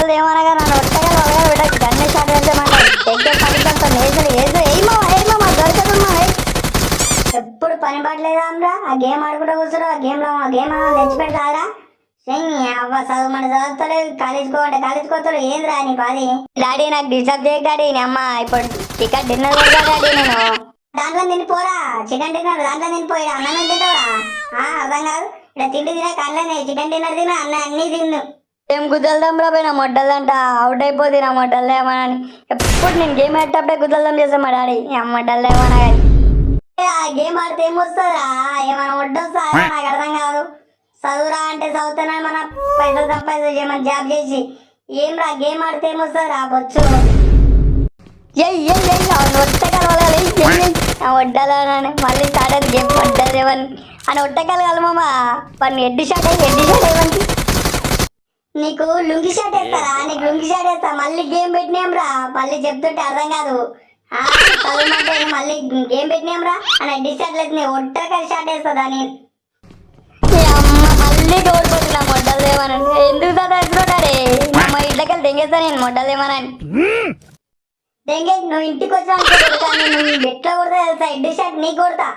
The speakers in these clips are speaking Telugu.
మొడ్డలు ఏమనగా నన్ను ఒట్టగా పెట్టచ్చు గన్నే షాట్ వేసామన్నా దగ్గర పడిపోతాను ఏమో దొరకదమ్మా ఎప్పుడు పని పడలేదా అమ్రా ఆ గేమ్ ఆడుకుంటూ కూర్చోరు ఆ గేమ్ తెచ్చి పెడతారా అవ్వ చదువుమంటే చదువుతాడు కాలేజ్కి పోతాడు ఏంద్రా నీ పాది డాడీ నాకు డిస్టర్బ్ చేయకు డాడీ నీ అమ్మ ఇప్పుడు చికెన్ డిన్నర్ కూడా డాడీ నేను దాంట్లో తినిపోరా చికెన్ డిన్నర్ దాంట్లో తినిపోయి అన్నం తింటావురా అర్థం కాదు ఇక్కడ తిండి తినే కళ్ళనే చికెన్ డిన్నర్ తిన అన్నీ తిన్ను ఏం గుద్దల్దాం రా పోయినా మొడ్డలంట అవుట్ అయిపోతుంది నా మొడ్డలేమని ఎప్పుడు నేను గేమ్ ఆడేటప్పుడే గుద్దల్దాం చేస్తాను మా డాడీ మొడ్డలేమన్నా కానీ ఆ గేమ్ ఆడితే ఏమొస్తుందా ఏమైనా వడ్డొస్తా నాకు అర్థం కాదు చదువురా అంటే చదువుతున్నా మన పైసలు సంపాదించి ఏమైనా జాబ్ చేసి ఏం రా గేమ్ ఆడితే ఏమొస్తుంది రా బొచ్చు వడ్డాలని మళ్ళీ స్టార్ట్ అయింది గేమ్ వడ్డాదేవని అని ఒట్టగలగలమా పని ఎడ్డి షాట్ అయ్యమని నీకు లుంగి షాట్ వేస్తారా నీకు లుంగి షాట్ వేస్తా మళ్ళీ గేమ్ పెట్టినాం రా మళ్ళీ చెప్తుంటే అర్థం కాదు చదువుమంటే మళ్ళీ గేమ్ పెట్టినాం రా అని ఎడ్డి షాట్ లేదు నీ ఒట్టకలి షాట్ వేస్తుందా నేను అమ్మ మళ్ళీ ఓడిపోతున్నా మొడ్డలేమని ఎందుకు చదువుతున్నాడే మా ఇంట్లోకి దెంగేస్తా నేను మొడ్డలేమనని దెంగే నువ్వు ఇంటికి వచ్చినా నువ్వు ఎట్లా కొడతా తెలుసా ఎడ్డి షాట్ నీకు కొడతా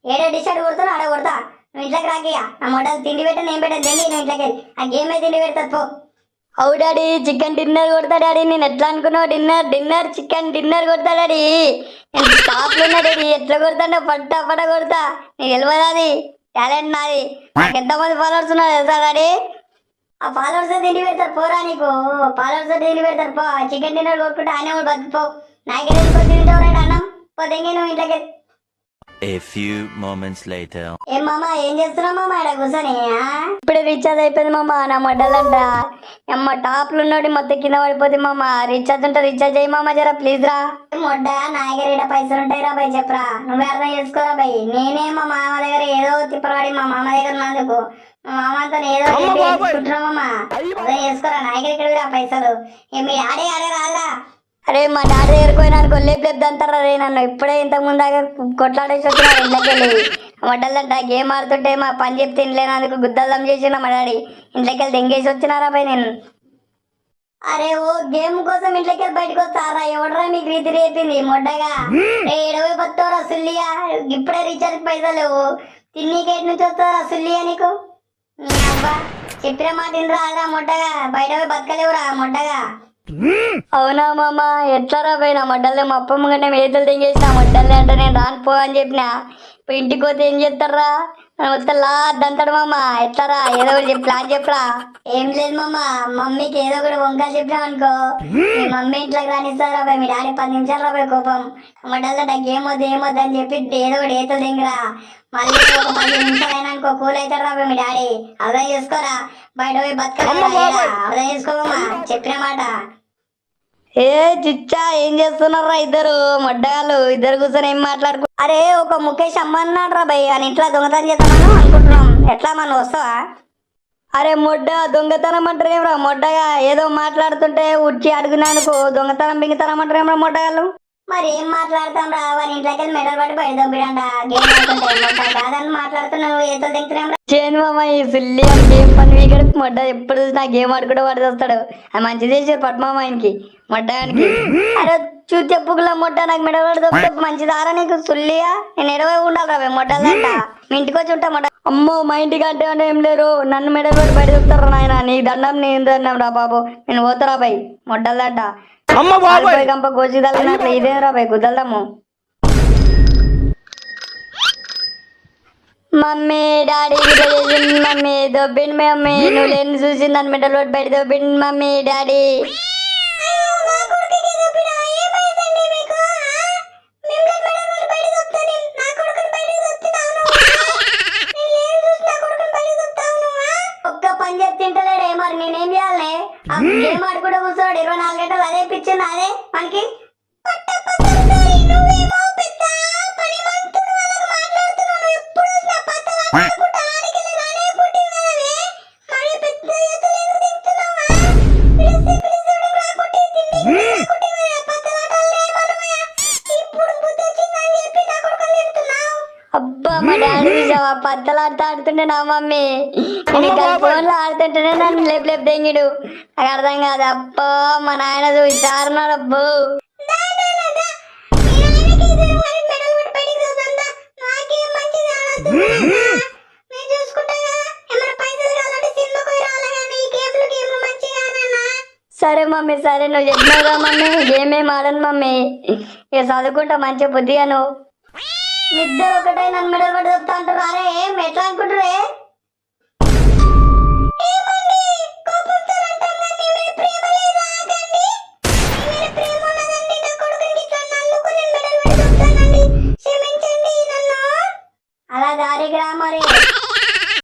ఏడెడ్డి షాట్ కొడుతున్నా ఆడ కొడతా నువ్వు ఇంట్లోకి రాకియా నా మొడ్డలు తిండి పెట్టా నేను పెట్టాను దెంగి నువ్వు ఇంట్లోకి వెళ్ళి ఆ గేమ్ అయితే తిండి పెడతా పో అవు డాడీ చికెన్ డిన్నర్ కొడతా డాడీ నేను ఎట్లా అనుకున్నావు డిన్నర్ చికెన్ డిన్నర్ కొడతా డాడీ నేను టాప్లో ఉన్నా డాడీ ఎట్లా కొడతా పట్ట కొడతా నీకు తెలియదు అది టాలెంట్ నాది నాకు ఎంతమంది ఫాలోవర్స్ ఉన్నారు తెలుసా డాడీ ఆ ఫాలోవర్స్ తిండి పెడతారు పోరా నీకు ఫాలోవర్స్ తిండి పెడతారు పో చికెన్ డిన్నర్ కొట్టుకుంటే ఆయన కూడా బతికిపో నాకే తింటావు రైట్ అన్నం పోతే నువ్వు ఇంట్లోకి A few moments later. ఏం మామ ఏం చేస్తున్నావు మామ ఇక్కడ కూర్చొని ఇప్పుడే రీఛార్జ్ అయిపోయింది మామ నా మొడ్డలంట అమ్మ టాప్లు ఉన్నాడు మొత్తం కింద పడిపోతుంది మామ రీఛార్జ్ ఉంటే రీఛార్జ్ అయ్యి మామ జరా ప్లీజ్ రా మొడ్డ నా దగ్గర ఇక్కడ పైసలు ఉంటాయి రా భయ్ చెప్పరా నువ్వే అర్థం చేసుకోరా భయ్ నేనే మా మామ దగ్గర ఏదో తిప్పలవాడి మా మామ దగ్గర ఉన్నందుకు మా మామతో ఏదో తీసుకుంటున్నామమ్మా అర్థం చేసుకోరా నా దగ్గర ఇక్కడ రా పైసలు మీ ఆడే రాదురా అరే మా డాడీ దగ్గరకు పోయినా లేపు అంటారా రే నన్ను ఇప్పుడే ఇంతకు ముందాక కొట్లాడేసి వచ్చినారు ఇంట్లోకి వెళ్ళి వడ్డలంట గేమ్ ఆడుతుంటే మా పని చెప్తే తినలేనందుకు గుద్దల్లం చేసిన మా డాడీ ఇంట్లోకి వెళ్ళి దెంగేసి వచ్చినారా పై నేను అరే ఓ గేమ్ కోసం ఇంట్లోకి వెళ్ళి బయటకు వస్తారా ఎవడరా మీకు రీతి రేపింది మొడ్డగా ఏడవై పత్తోరా సుల్లియా ఇప్పుడే రీఛార్జ్ పైసలు లేవు తిన్నీకేటి నుంచి వస్తారా సుల్లియా నీకు అబ్బా చెప్పిన మాట తినరా మొడ్డగా బయట పోయి బతకలేవురా మొడ్డగా అవునా మామ ఎట్లారా పోయినా మొడ్డలే మా అప్పమ్మ కంటే మేతలు తెంగేసిన మొడ్డలే అంటే నేను రాను పో అని చెప్పిన ఇప్పుడు ఇంటికి పోతే ఏం చేస్తారా మొత్తం దంతాడు మామ ఎట్లారా ఏదో ఒకటి ప్లాన్ చెప్పరా ఏం లేదు మామ మమ్మీకి ఏదో ఒకటి వంకాలు చెప్పినాం అనుకో మీ మమ్మీ ఇంట్లోకి రానిస్తారా పోయి మీ డాడీ 10 నిమిషాలు రాబోయే కోపం మొడ్డలతో ఏమొద్దు అని చెప్పి ఏదో ఒకటి ఏతలు తెంగరా మళ్ళీ ఒక 10 నిమిషాలు అయినా అనుకో కూల్ అవుతాడు రాబోయే మీ డాడీ అర్థం చేసుకోరా బయట పోయి బతకలేదా అర్థం చేసుకోమా చెప్పిన మాట ఏ చిచ్చా ఏం చేస్తున్నారా ఇద్దరు మొడ్డగాళ్ళు ఇద్దరు కూర్చొని ఏం మాట్లాడుకు అరే ఒక ముఖేష్ అమ్మన్నాడు రా భయ్ అని ఇంట్లో దొంగతనం చేద్దామని అనుకుంటున్నాం ఎట్లా మనం వస్తావా అరే మొడ్డ దొంగతనం అంటారు ఏమరా మొడ్డగా ఏదో మాట్లాడుతుంటే ఉచ్చి అడుగునానుకో దొంగతనం బింగతనం అంటారు ఏమరా మొడ్డగాళ్ళు మరి ఏం మాట్లాడతాం రా వారి ఇంట్లోకి మెడల్ పట్టి బయట దొబ్బిడంట గేమ్ ఆడుతుంటే కాదని మాట్లాడుతున్నావు ఏదో దింకుతున్నాం చేను మామ ఈ సుల్లి అని గేమ్ పని వీకడు మొడ్డ ఎప్పుడు చూసినా గేమ్ ఆడుకుంటూ పడి వస్తాడు అది మంచి చేసారు పట్మామ ఆయనకి మొడ్డానికి అరే చూసి చెప్పుకులా మొడ్డ నాకు మెడల్ పడి దొబ్బితే మంచిదారా నీకు సుల్లియా నేను ఎడవై ఉండాలి రా మొడ్డలంట మీ ఇంటికి వచ్చి ఉంటా మొడ్డ అమ్మో మా ఇంటికి అంటే ఏం లేరు నన్ను మెడల్ పడి బయట దొబ్బుతారు నాయన నీ దండం నేను దండం రా బాబు నేను పోతారా బాయ్ మొడ్డలంట గంప గోచిదల్లినట్లు ఇదే రా బాయ్ కుదల్దాము మమ్మీ డాడీ మమ్మీ దొబ్బిండి మమ్మీ నువ్వు లేని చూసి నన్ను మెడల్ పడి బయట దొబ్బిండి మమ్మీ డాడీ ఒక్క పని చెప్తే తింటలేడే మరి నేనేం చేయాలి గేమ్ ఆడుకుంటూ కూర్చోడు 24 గంటలు అదే పిచ్చింది అదే మనకి అబ్బా మా డాడీ చూసావా పత్తలాడుతూ ఆడుతుంటే నా మమ్మీ నేను ఇక్కడ ఫోన్లో ఆడుతుంటేనే నన్ను లేపు లేపు దెంగిడు నాకు అర్థం కాదు అప్పో మా నాయన చూసారున్నాడు అబ్బో సరే మమ్మీ సరే నువ్వు చెప్పినావుగా మమ్మీ గేమ్ ఏం ఆడను మమ్మీ ఇక చదువుకుంటా మంచిగా బుద్ధిగా నువ్వు ఇద్దరు ఒకటే నన్ను మెడల్ పట్టి చెప్తా అంటారు అరే ఏం ఎట్లా అనుకుంటారే